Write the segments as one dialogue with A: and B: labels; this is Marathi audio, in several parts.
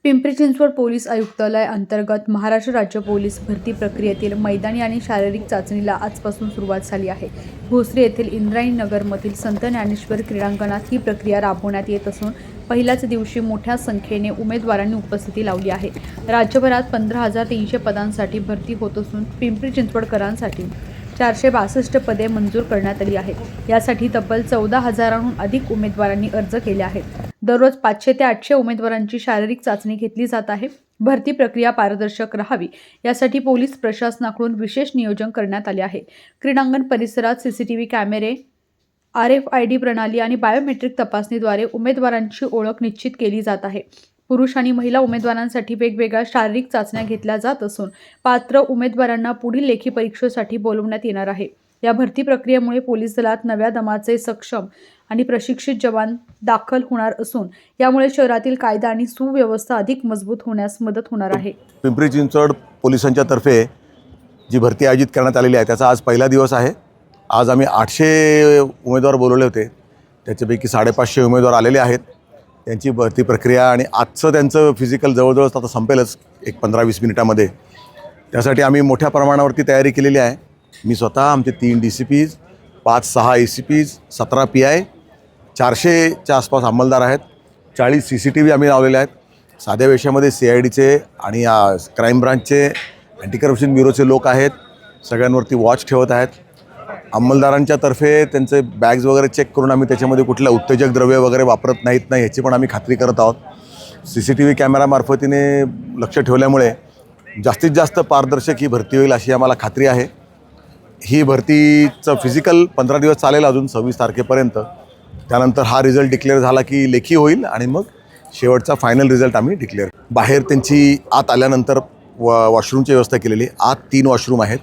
A: पिंपरी चिंचवड पोलीस आयुक्तालय अंतर्गत महाराष्ट्र राज्य पोलीस भरती प्रक्रियेतील मैदानी आणि शारीरिक चाचणीला आजपासून सुरुवात झाली आहे। भोसरी येथील इंद्रायणी नगरमधील संत ज्ञानेश्वर क्रीडांगणात ही प्रक्रिया राबवण्यात येत असून पहिल्याच दिवशी मोठ्या संख्येने उमेदवारांनी उपस्थिती लावली आहे। राज्यभरात 15,300 पदांसाठी भरती होत असून पिंपरी चिंचवडकरांसाठी 462 पदे मंजूर करण्यात आली आहेत। यासाठी तब्बल 14,000हून अधिक उमेदवारांनी अर्ज केले आहेत। दररोज 500 ते 800 उमेदवारांची शारीरिक चाचणी घेतली जात आहे। भरती प्रक्रिया पारदर्शक राहावी यासाठी पोलीस प्रशासनाकडून विशेष नियोजन करण्यात आले आहे। क्रीडांगण परिसरात सीसीटीव्ही कॅमेरे, RFID प्रणाली आणि बायोमेट्रिक तपासणीद्वारे उमेदवारांची ओळख निश्चित केली जात आहे। पुरुष आणि महिला उमेदवारांसाठी वेगवेगळ्या शारीरिक चाचण्या घेतल्या जात असून पात्र उमेदवारांना पुढील लेखी परीक्षेसाठी बोलवण्यात येणार आहे। या भरती प्रक्रियेमुळे पोलीस दलात नव्या दमाचे सक्षम आणि प्रशिक्षित जवान दाखल होणार असून यामुळे शहरातील कायदा आणि सुव्यवस्था अधिक मजबूत होण्यास मदत होणार आहे।
B: पिंपरी चिंचवड पोलिसांच्या तर्फे जी भरती आयोजित करण्यात आलेली आहे त्याचा आज पहिला दिवस आहे। आज आम्ही 800 उमेदवार बोलवले होते, त्याच्यापैकी 550 उमेदवार आलेले आहेत। त्यांची भरती प्रक्रिया आणि आजचं त्यांचं फिजिकल जवळजवळ आता संपेलच एक 15-20 मिनिटामध्ये। त्यासाठी आम्ही मोठ्या प्रमाणावरती तयारी केलेली आहे। मी स्वतः आमचे 3 DCPs, 5-6 ACPs, 17 PI, 400च्या आसपास अंमलदार आहेत, 40 CCTV आम्ही लावलेले आहेत। साध्या वेशामध्ये CIDचे आणि क्राईम ब्रांचचे, अँटी करप्शन ब्युरोचे लोक आहेत, सगळ्यांवरती वॉच ठेवत आहेत। अंमलदारांच्या तर्फे त्यांचे बॅग्स वगैरे चेक करून आम्ही त्याच्यामध्ये कुठलं उत्तेजक द्रव्य वगैरे वापरत नाहीत नाही याची पण आम्ही खात्री करत आहोत। CCTV कॅमेरामार्फतीने लक्ष ठेवल्यामुळे जास्तीत जास्त पारदर्शक ही भरती होईल अशी आम्हाला खात्री आहे। ही भरतीचं फिजिकल 15 दिवस चालेल अजून 26 तारखेपर्यंत। त्यानंतर हा रिझल्ट डिक्लेअर झाला की लेखी होईल आणि मग शेवटचा फायनल रिझल्ट आम्ही डिक्लेअर। बाहेर त्यांची आत आल्यानंतर वॉशरूमची व्यवस्था केलेली। आत 3 वॉशरूम आहेत।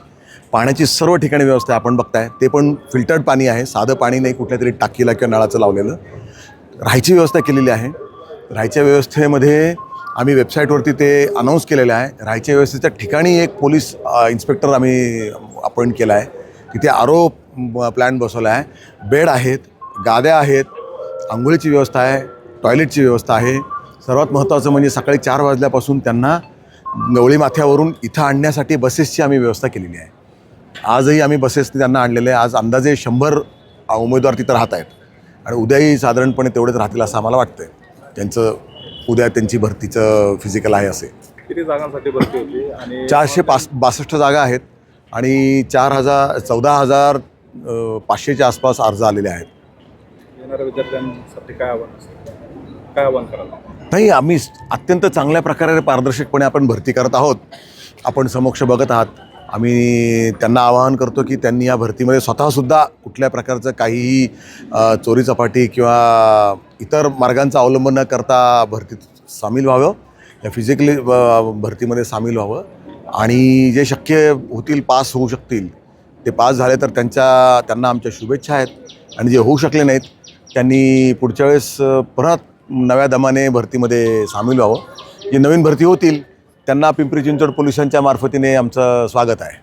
B: पाण्याची सर्व ठिकाणी व्यवस्था आपण बघताय, ते पण फिल्टर्ड पाणी आहे, साधं पाणी नाही कुठल्या तरी टाकीला किंवा नळाचं लावलेलं। राहायची व्यवस्था केलेली आहे। राहायच्या व्यवस्थेमध्ये आम्ही वेबसाईटवरती ते अनाऊन्स केलेलं आहे। राहायच्या व्यवस्थेच्या ठिकाणी एक पोलीस इन्स्पेक्टर आम्ही अपॉइंट केला आहे। तिथे RO प्लॅन बसवला आहे, बेड आहेत, गाद्या आहेत, अंघोळीची व्यवस्था आहे, टॉयलेटची व्यवस्था आहे। सर्वात महत्त्वाचं म्हणजे सकाळी 4 वाजल्यापासून त्यांना नवळी माथ्यावरून इथं आणण्यासाठी बसेसची आम्ही व्यवस्था केलेली आहे। आजही आम्ही बसेसने त्यांना आणलेलं आहे। आज अंदाजे 100 उमेदवार तिथं राहत आहेत आणि उद्याही साधारणपणे तेवढेच राहतील असं आम्हाला वाटतं आहे। त्यांचं उद्या त्यांची भरतीचं फिजिकल आहे असे।
C: किती जागांसाठी भरती होती? आणि
B: 462 जागा आहेत आणि 14,500च्या आसपास अर्ज आलेले आहेत।
C: येणाऱ्या विद्यार्थ्यांसाठी काय आव्हान कराल?
B: नाही, आम्ही अत्यंत चांगल्या प्रकारे पारदर्शकपणे आपण भरती करत आहोत। आपण समक्ष बघत आहात। आम्ही त्यांना आवाहन करतो की त्यांनी या भरतीमध्ये स्वतःसुद्धा कुठल्या प्रकारचं काहीही चोरीचपाटी किंवा इतर मार्गांचा अवलंब न करता भरतीत सामील व्हावं, या फिजिकली भरतीमध्ये सामील व्हावं आणि जे शक्य होतील, पास होऊ शकतील, ते पास झाले तर त्यांना आमच्या शुभेच्छा आहेत आणि जे होऊ शकले नाहीत त्यांनी पुढच्या वेळेस परत नव्या दमाने भरतीमध्ये सामील व्हावं। जे नवीन भरती होतील त्यांना पिंपरी चिंचवड पोलिसांच्या मार्फतीने आमचं स्वागत आहे।